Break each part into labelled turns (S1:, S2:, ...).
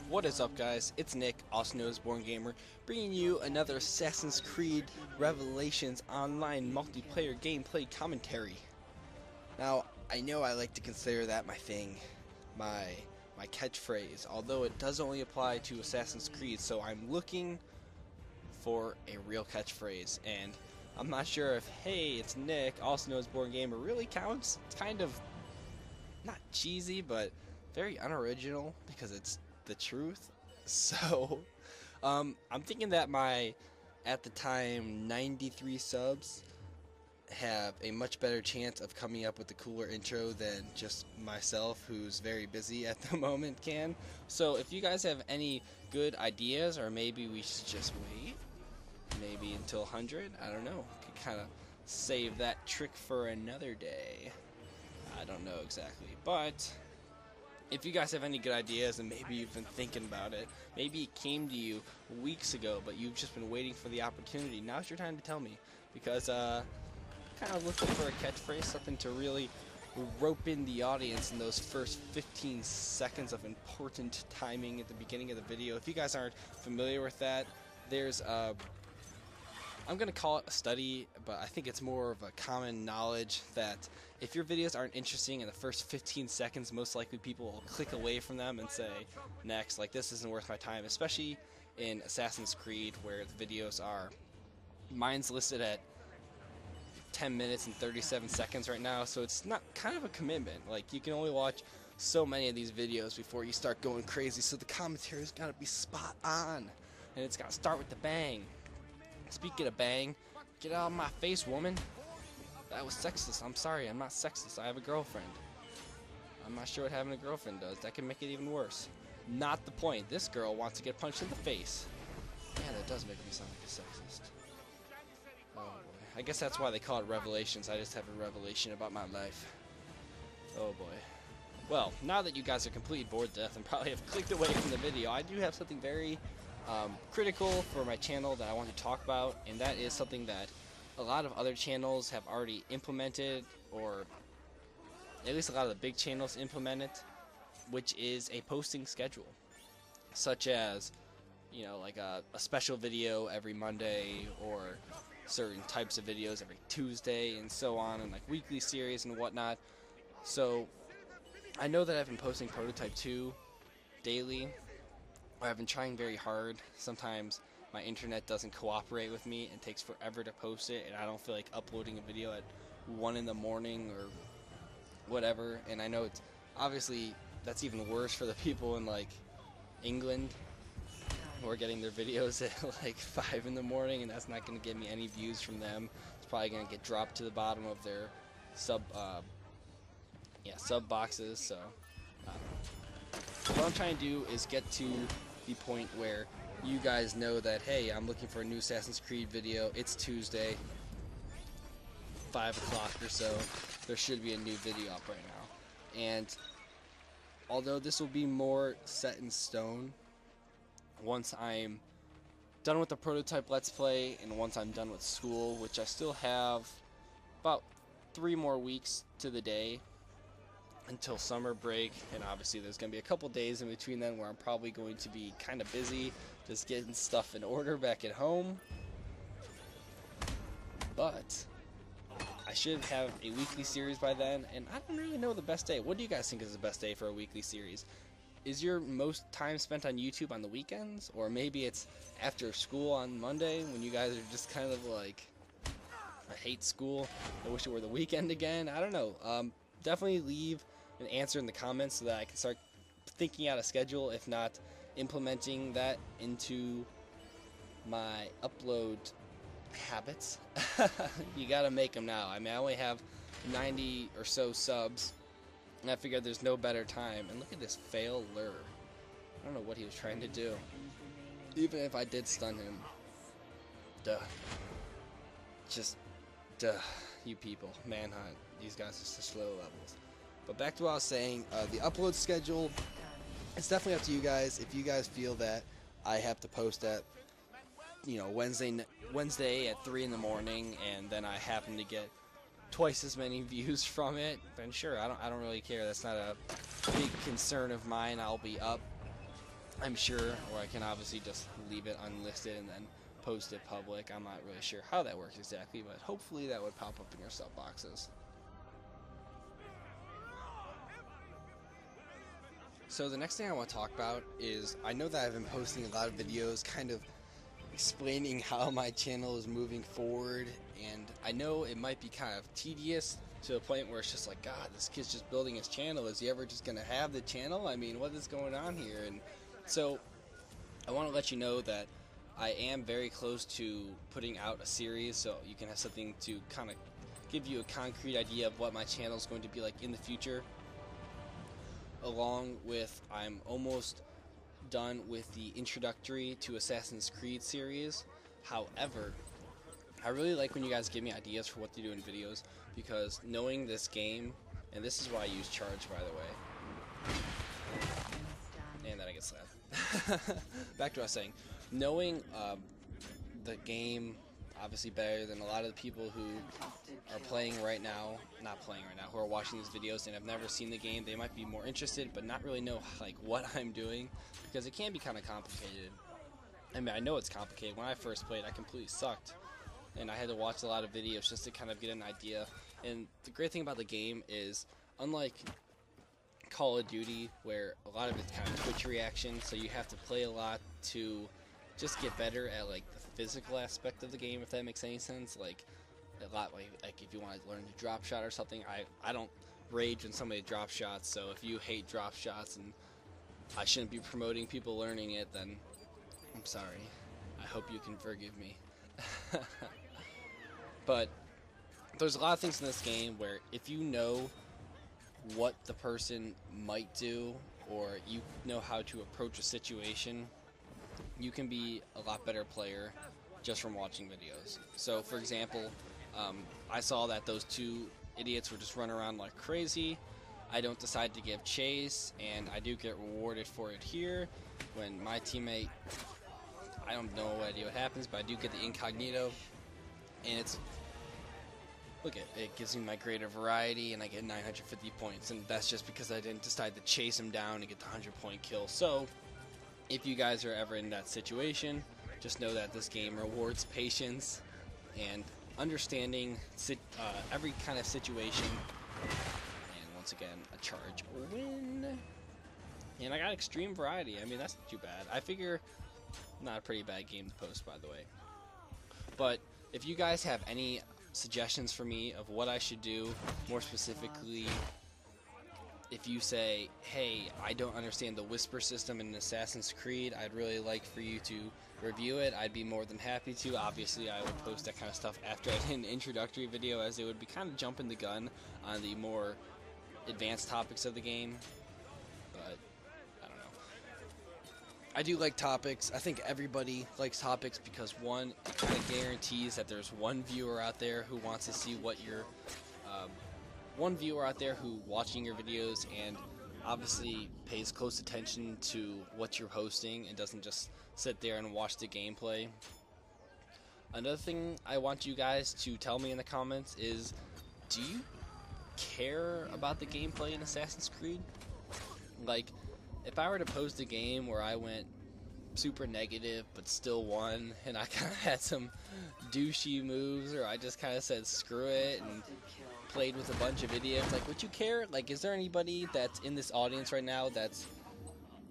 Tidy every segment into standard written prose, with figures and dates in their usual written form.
S1: What is up, guys? It's Nick, also known as Born Gamer, bringing you another Assassin's Creed Revelations online multiplayer gameplay commentary. Now, I know I like to consider that my thing, my catchphrase, although it does only apply to Assassin's Creed, so I'm looking for a real catchphrase, and I'm not sure if, hey, it's Nick, also known as Born Gamer, really counts. It's kind of, not cheesy, but very unoriginal, because it's the truth. So I'm thinking that my at the time 93 subs have a much better chance of coming up with a cooler intro than just myself, who's very busy at the moment, can. So if you guys have any good ideas, or maybe we should just wait maybe until 100, I don't know, could kind of save that trick for another day. I don't know exactly, but if you guys have any good ideas, and maybe you've been thinking about it, maybe it came to you weeks ago, but you've just been waiting for the opportunity, now's your time to tell me, because kind of looking for a catchphrase, something to really rope in the audience in those first 15 seconds of important timing at the beginning of the video. If you guys aren't familiar with that, there's I'm going to call it a study, but I think it's more of a common knowledge that if your videos aren't interesting in the first 15 seconds, most likely people will click away from them and say, next, like, this isn't worth my time, especially in Assassin's Creed, where the videos are, mine's listed at 10 minutes and 37 seconds right now, so it's not kind of a commitment. Like, you can only watch so many of these videos before you start going crazy, so the commentary's got to be spot on, and it's got to start with the bang. Speaking of bang, get out of my face, woman. That was sexist. I'm sorry, I'm not sexist. I have a girlfriend. I'm not sure what having a girlfriend does. That can make it even worse. Not the point. This girl wants to get punched in the face. Yeah, that does make me sound like a sexist. Oh boy. I guess that's why they call it Revelations. I just have a revelation about my life. Oh boy. Well, now that you guys are completely bored to death and probably have clicked away from the video, I do have something very critical for my channel that I want to talk about, and that is something that a lot of other channels have already implemented, or at least a lot of the big channels implement it, which is a posting schedule, such as, you know, like a special video every Monday, or certain types of videos every Tuesday, and so on, and like weekly series and whatnot. So I know that I've been posting Prototype 2 daily. I've been trying very hard. Sometimes my internet doesn't cooperate with me and takes forever to post it, and I don't feel like uploading a video at 1 in the morning or whatever. And I know it's obviously that's even worse for the people in like England who are getting their videos at like 5 in the morning, and that's not going to get me any views from them. It's probably going to get dropped to the bottom of their sub boxes. So what I'm trying to do is get to the point where you guys know that, hey, I'm looking for a new Assassin's Creed video. It's Tuesday, 5 o'clock or so. There should be a new video up right now. And although this will be more set in stone once I'm done with the Prototype Let's Play, and once I'm done with school, which I still have about 3 more weeks to the day until summer break, and obviously there's going to be a couple days in between then where I'm probably going to be kind of busy just getting stuff in order back at home. But I should have a weekly series by then, and I don't really know the best day. What do you guys think is the best day for a weekly series? Is your most time spent on YouTube on the weekends? Or maybe it's after school on Monday when you guys are just kind of like, I hate school, I wish it were the weekend again? I don't know. Definitely leave an answer in the comments so that I can start thinking out a schedule, if not implementing that into my upload habits. You gotta make them now. I mean, I only have 90 or so subs, and I figured there's no better time. And look at this failure. I don't know what he was trying to do. Even if I did stun him. Duh. Just, duh. You people. Manhunt. These guys are such low levels. But back to what I was saying, the upload schedule, it's definitely up to you guys. If you guys feel that I have to post at, you know, Wednesday at 3 in the morning, and then I happen to get twice as many views from it, then sure, I don't really care. That's not a big concern of mine. I'll be up I'm sure, or I can obviously just leave it unlisted and then post it public. I'm not really sure how that works exactly, but hopefully that would pop up in your sub boxes. So the next thing I want to talk about is, I know that I've been posting a lot of videos kind of explaining how my channel is moving forward, and I know it might be kind of tedious to a point where it's just like, God, this kid's just building his channel. Is he ever just going to have the channel? I mean, what is going on here? And so I want to let you know that I am very close to putting out a series, so you can have something to kind of give you a concrete idea of what my channel is going to be like in the future. Along with, I'm almost done with the introductory to Assassin's Creed series. However, I really like when you guys give me ideas for what to do in videos, because knowing this game, and this is why I use charge, by the way, and then I get slapped. Back to what I was saying. Knowing the game obviously better than a lot of the people who are playing right now, not playing right now, who are watching these videos and have never seen the game. They might be more interested but not really know like what I'm doing, because it can be kind of complicated. I mean, I know it's complicated. When I first played, I completely sucked, and I had to watch a lot of videos just to kind of get an idea. And the great thing about the game is, unlike Call of Duty, where a lot of it's kind of Twitch reaction, so you have to play a lot to just get better at like the physical aspect of the game, if that makes any sense. Like a lot, like if you want to learn to drop shot or something, I don't rage when somebody drops shots. So if you hate drop shots and I shouldn't be promoting people learning it, then I'm sorry. I hope you can forgive me. But there's a lot of things in this game where if you know what the person might do, or you know how to approach a situation, you can be a lot better player just from watching videos. So for example, I saw that those two idiots were just running around like crazy. I don't decide to give chase, and I do get rewarded for it here when my teammate, I don't know what idea what happens, but I do get the incognito, and it's, look at it, gives me my greater variety, and I get 950 points, and that's just because I didn't decide to chase him down and get the 100-point kill. So if you guys are ever in that situation, just know that this game rewards patience and understanding every kind of situation. And once again, a charge win. And I got extreme variety. I mean, that's not too bad. I figure not a pretty bad game to post, by the way. But if you guys have any suggestions for me of what I should do, more specifically, if you say, hey, I don't understand the whisper system in Assassin's Creed, I'd really like for you to review it, I'd be more than happy to. Obviously, I would post that kind of stuff after I did an introductory video, as it would be kind of jumping the gun on the more advanced topics of the game. But I don't know. I do like topics. I think everybody likes topics because, one, it kind of guarantees that there's one viewer out there who wants to see what you're one viewer out there who watching your videos and obviously pays close attention to what you're posting and doesn't just sit there and watch the gameplay. Another thing I want you guys to tell me in the comments is, do you care about the gameplay in Assassin's Creed? Like, if I were to post a game where I went super negative but still won, and I kind of had some douchey moves, or I just kind of said screw it and played with a bunch of idiots, like, would you care? Like, is there anybody that's in this audience right now that's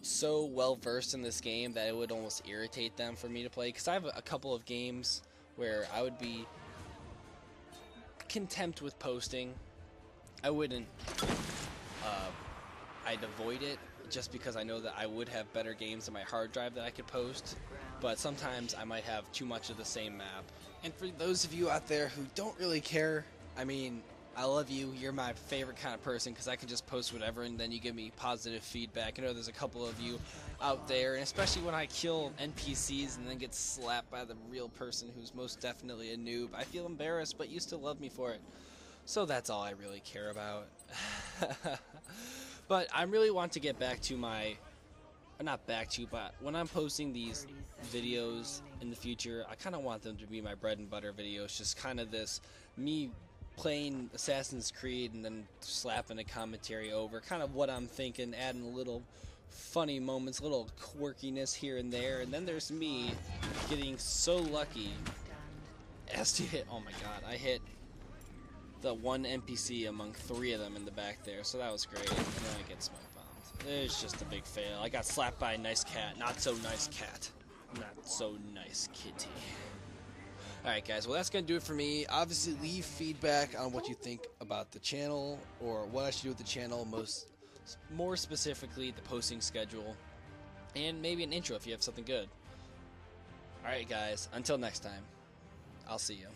S1: so well versed in this game that it would almost irritate them for me to play? Because I have a couple of games where I would be content with posting. I wouldn't I'd avoid it just because I know that I would have better games on my hard drive that I could post, but sometimes I might have too much of the same map. And for those of you out there who don't really care, I mean, I love you. You're my favorite kind of person because I can just post whatever and then you give me positive feedback. I know there's a couple of you out there, and especially when I kill NPCs and then get slapped by the real person who's most definitely a noob, I feel embarrassed, but you still love me for it. So that's all I really care about. But I really want to get back to my, not back to, but when I'm posting these videos in the future, I kind of want them to be my bread and butter videos, just kind of this, me playing Assassin's Creed and then slapping a commentary over, kind of what I'm thinking, adding a little funny moments, little quirkiness here and there, and then there's me getting so lucky as to hit, oh my god, I hit the one NPC among 3 of them in the back there, so that was great, and then I get smoke bombed. It's just a big fail. I got slapped by a nice cat. Not so nice cat. Not so nice kitty. Alright guys, well that's going to do it for me. Obviously leave feedback on what you think about the channel, or what I should do with the channel, more specifically the posting schedule, and maybe an intro if you have something good. Alright guys, until next time, I'll see you.